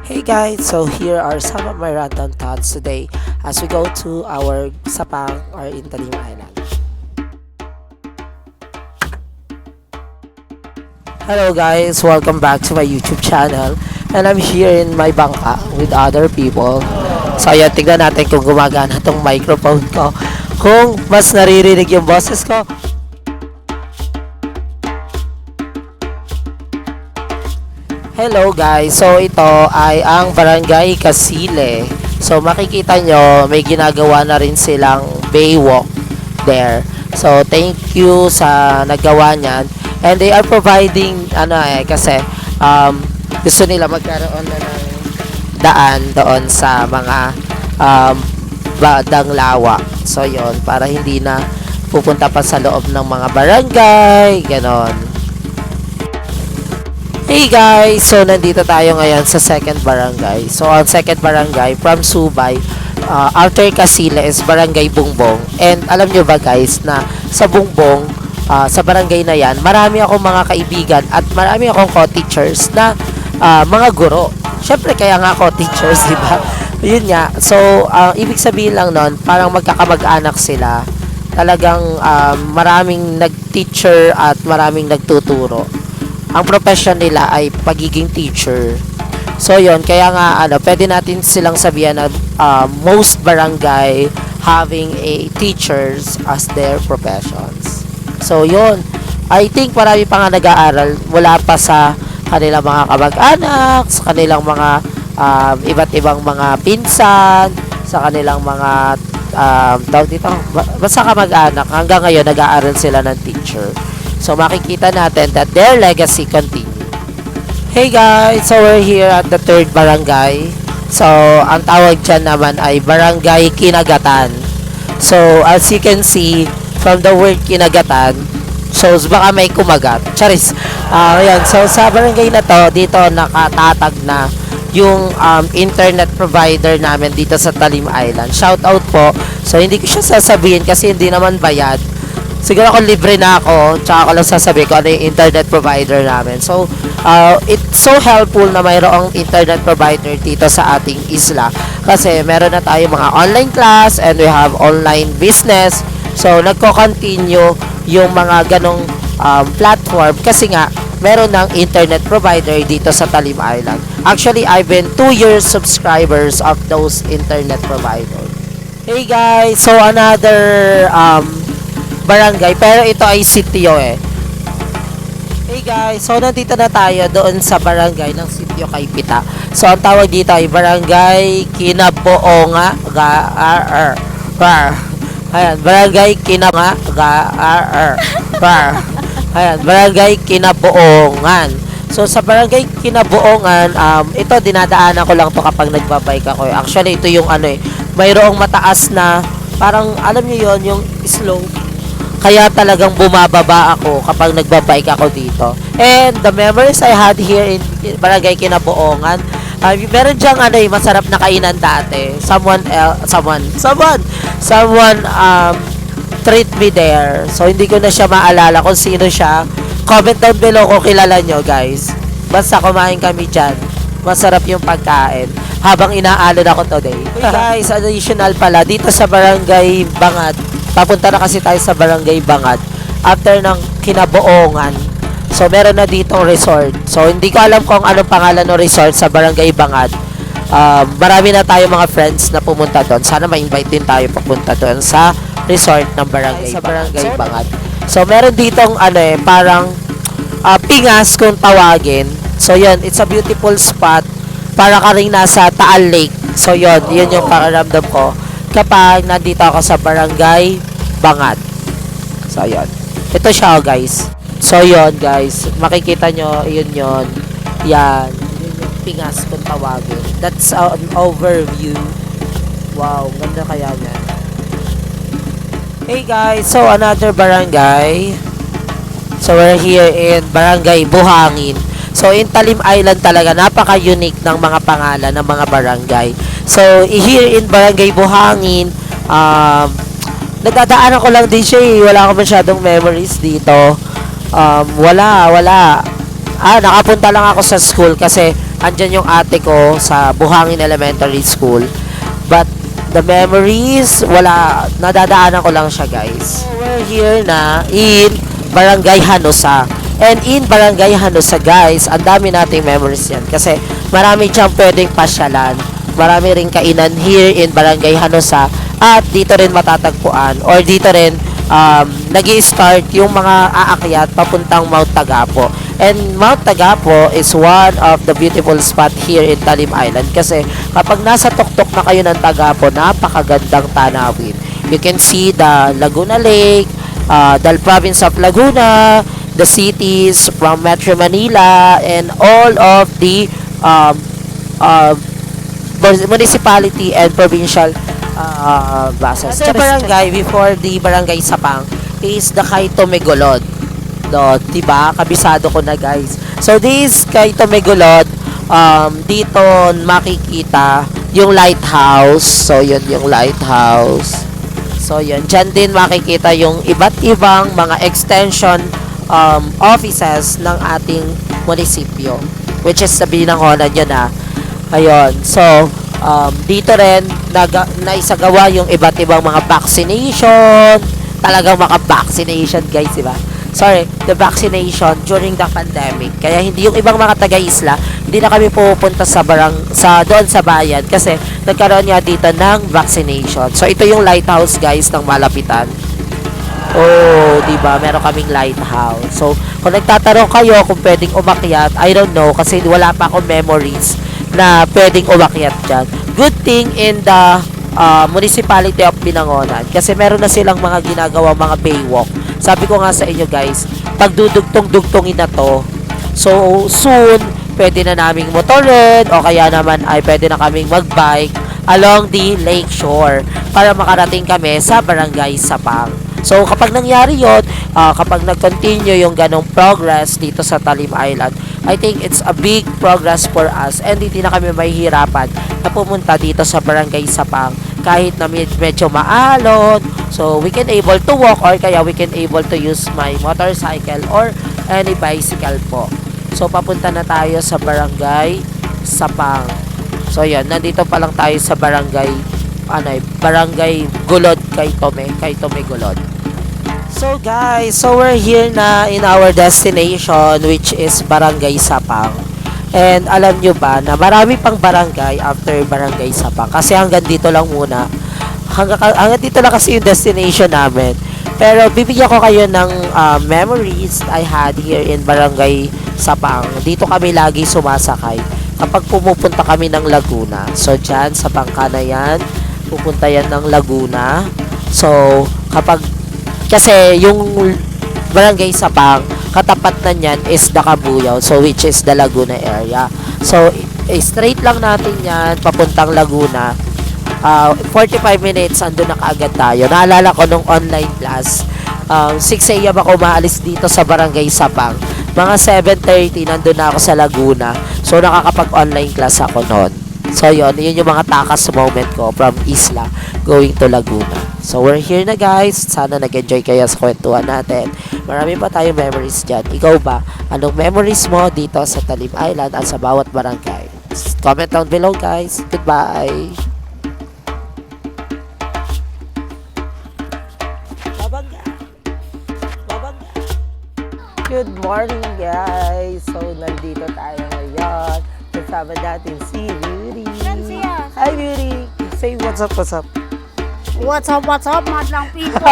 Hey guys, so here are some of my random thoughts today as we go to our Sapang or Intalim Island. Hello guys, welcome back to my YouTube channel and I'm here in my bangka with other people. So ayan, tignan natin kung gumagana tong microphone ko. Kung mas naririnig yung boses ko. Hello guys, so ito ay ang Barangay Casile. So makikita nyo, may ginagawa na rin silang baywalk there. So thank you sa nagawa niyan. And they are providing, kasi gusto nila magkaroon na ng daan doon sa mga badang lawa. So yon para hindi na pupunta pa sa loob ng mga barangay, ganon. Hey guys! So, nandito tayo ngayon sa second barangay. So, ang second barangay from Subay, after Casile is Barangay Bungbong. And alam nyo ba guys na sa Bungbong, sa barangay na yan, marami akong mga kaibigan at marami akong co-teachers na mga guro. Syempre, kaya nga co-teachers, di ba? Yun nga. So, ibig sabihin lang nun, parang magkakamag-anak sila. Talagang maraming nag-teacher at maraming nagtuturo. Ang profession nila ay pagiging teacher. So yon kaya nga pwede natin silang sabihan na most barangay having a teachers as their professions. So yon, I think marami pa nga nag-aaral mula pa sa kanilang mga kamag-anak, sa kanilang mga iba't ibang mga pinsan, sa kanilang mga basta kamag-anak. Hanggang ngayon nag-aaral sila ng teacher. So, makikita natin that their legacy continue. Hey guys! So, we're here at the third barangay. So, ang tawag dyan naman ay Barangay Kinagatan. So, as you can see, from the word Kinagatan, shows baka may kumagat. Charis! Ayan. So, sa barangay na to, dito nakatatag na yung internet provider namin dito sa Talim Island. Shout out po. So, hindi ko siya sasabihin kasi hindi naman bayad. Siguro kung libre na ako, tsaka ko lang sasabihin ko ano yung internet provider namin. So, it's so helpful na mayroong internet provider dito sa ating isla. Kasi meron na tayo mga online class and we have online business. So, nagko-continue yung mga ganong platform kasi nga, meron ng internet provider dito sa Talim Island. Actually, I've been 2 years subscribers of those internet providers. Hey guys! So, another barangay, pero ito ay sitio eh. Hey guys, so nandito na tayo doon sa barangay ng sitio kay Pita. So ang tawag dito ay Barangay Kinaboonga Ayan, Barangay Ayan, Barangay Kinaboongan. So sa Barangay Kinaboongan, ito dinadaanan ko lang to kapag nagbabike ako. Actually ito yung mayroong mataas na parang alam niyo yon yung slope. Kaya talagang bumababa ako kapag nagbabike ako dito. And the memories I had here in Barangay Kinaboongan, meron diyang masarap na kainan dati. Someone treat me there. So hindi ko na siya maalala kung sino siya. Comment down below kung kilala nyo guys. Basta kumain kami dyan. Masarap yung pagkain. Habang inaalon ako today. Hey guys, additional pala dito sa Barangay Bangad. Papunta na kasi tayo sa Barangay Bangad after ng Kinaboongan. So, meron na ditong resort. So, hindi ko alam kung anong pangalan ng resort sa Barangay Bangad. Marami na tayo mga friends na pumunta doon. Sana ma-invite din tayo papunta doon sa resort ng Barangay Bangad. So, meron ditong parang pingas kung tawagin. So, yun. It's a beautiful spot. Para ka rin nasa Taal Lake. So, yun yung pakiramdam ko kapag nandito ako sa Barangay Bangad. So, yun. Ito siya, guys. So, yun, guys. Makikita nyo, yun. Yan. Yun yung pingas kung tawagin. That's an overview. Wow, ganda kaya yan. Hey, guys. So, another barangay. So, we're here in Barangay Buhangin. So, in Talim Island talaga, napaka-unique ng mga pangalan ng mga barangay. So, here in Barangay Buhangin, nagdadaanan ko lang din siya eh. Wala ako masyadong memories dito. Wala. Nakapunta lang ako sa school kasi andyan yung ate ko sa Buhangin Elementary School. But the memories, wala, nadadaanan ko lang siya, guys. So, we're here na in Barangay Hanusa. And in Barangay Hanusa, guys, ang dami nating memories yan. Kasi marami diyang pwedeng pasyalan. Marami rin kainan here in Barangay Hanusa. At dito rin matatagpuan or dito rin nag-i-start yung mga aakyat papuntang Mount Tagapo. And Mount Tagapo is one of the beautiful spot here in Talim Island kasi kapag nasa tuktok na kayo ng Tagapo, napakagandang tanawin. You can see the Laguna Lake, the province of Laguna, the cities from Metro Manila, and all of the municipality and provincial buses. Sa barangay, before the Barangay Sapang, is the Kaito Megolod. No, diba? Kabisado ko na, guys. So, this Kaito Megolod, dito makikita yung lighthouse. So, yun yung lighthouse. So, yun. Diyan din makikita yung iba't ibang mga extension offices ng ating munisipyo. Which is sa Binangonan yun, ha. Ayun. So, dito rin naisagawa yung iba't ibang mga vaccination. Talagang maka-vaccination, guys, diba? Sorry, the vaccination during the pandemic. Kaya hindi yung ibang mga taga-isla, hindi na kami pupunta doon sa bayan kasi nagkaroon nga dito ng vaccination. So, ito yung lighthouse, guys, ng Malapitan. Oh, diba? Meron kaming lighthouse. So, kung nagtatanong kayo kung pwedeng umakyat, I don't know kasi wala pa akong memories na pwedeng umakyat dyan. Good thing in the municipality of Binangonan kasi meron na silang mga ginagawa mga baywalk. Sabi ko nga sa inyo, guys, pagdudugtong-dugtongin na to, so soon pwede na naming motorin o kaya naman ay pwede na kaming magbike along the lake shore para makarating kami sa Barangay Sapang. So, kapag nangyari yun, kapag nag-continue yung ganong progress dito sa Talim Island, I think it's a big progress for us and hindi na kami mahihirapan na pumunta dito sa Barangay Sapang kahit na medyo maalon. So, we can able to walk or kaya we can able to use my motorcycle or any bicycle po. So, papunta na tayo sa Barangay Sapang. So, yan. Nandito pa lang tayo sa Barangay Gulod, Kaitome Gulod. So guys, so we're here na in our destination which is Barangay Sapang. And alam nyo ba na marami pang barangay after Barangay Sapang kasi hanggang dito lang muna. Hanggang dito lang kasi yung destination namin. Pero bibigyan ko kayo ng memories I had here in Barangay Sapang. Dito kami lagi sumasakay kapag pumupunta kami ng Laguna. So dyan sa bangka na yan, pupunta yan ng Laguna. So kasi yung Barangay Sapang, katapat na niyan is the Cabuyao, so which is the Laguna area. So, straight lang natin yan, papuntang Laguna. 45 minutes, andun na kaagad tayo. Naalala ko nung online class, 6 a.m. ako maalis dito sa Barangay Sapang. Mga 7:30, nandun na ako sa Laguna. So, nakakapag-online class ako noon. So, yun yung mga takas moment ko from Isla going to Laguna. So, we're here na, guys. Sana nag-enjoy kayo sa kwentuhan natin. Marami pa tayong memories dyan. Ikaw ba? Anong memories mo dito sa Talim Island at sa bawat barangay? Comment down below, guys. Goodbye! Babangga! Babangga! Good morning, guys! So, nandito tayo ngayon. Kasama natin si Beauty. Hi, Beauty! Say what's up, what's up? What's up, madlang people?